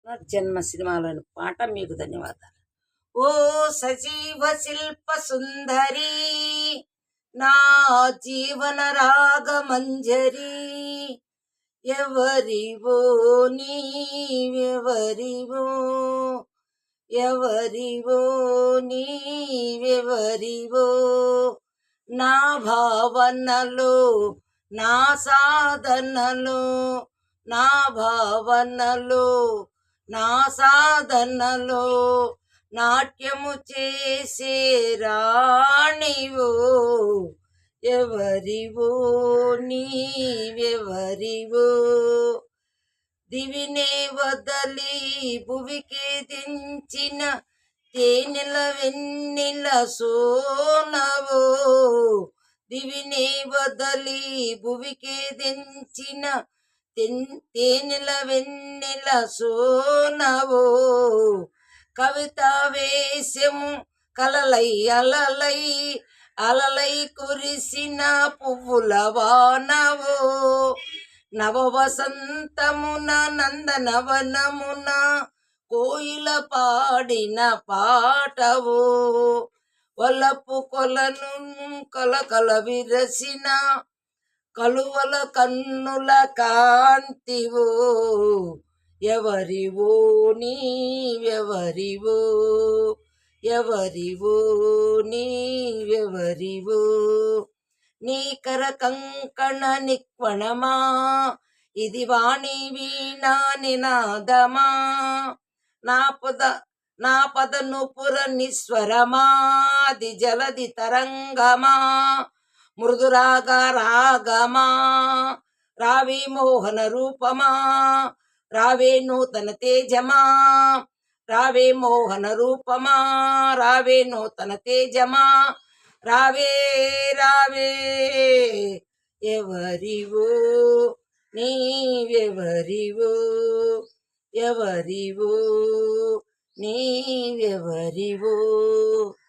పునర్జన్మ సినిమాలోని పాట మీకు ధన్యవాదాలు. ఓ సజీవ శిల్ప సుందరి, నా జీవన రాగమంజరి, ఎవరివో నీవెవరివో, ఎవరివో నీవెవరివో, నా భావనలో నా సాధనలో, నా భావనలో నా సాధనలో నాట్యము చేసే రాణివో, ఎవరివో నీవెవరివో, దివినే వదలి భువికి దించిన తేనెల వెన్నెల సోనవో, దివినే వదలి భువికి దించిన తేనెల వెన్నెల సోనవో, కవిత వేషము కలలై అలలై అలలై కురిసిన పువ్వుల వానవో, నవ వసంతమున నందనవనమున కోయిల పాడిన పాటవో, వలపు కొలను కలకల విరసిన కలువల కన్నుల కాంతివో, ఎవరివో నీవెవరివో, ఎవరివో నీవెవరివో, నీకర కంకణ నిక్వణమా, ఇది వాణి వీణా నినాదమా, నా పదను పుర నిస్వరమా, ది జలది తరంగమా, మృదురాగ రాగమా, రావే మోహన రూపమా, రావే నూతన తేజమా, రావే మోహన రూపమా, రావే నూతన తేజమా, రావే రావే, ఎవరివో నీవెవరివో, ఎవరివో నీవెవరివో.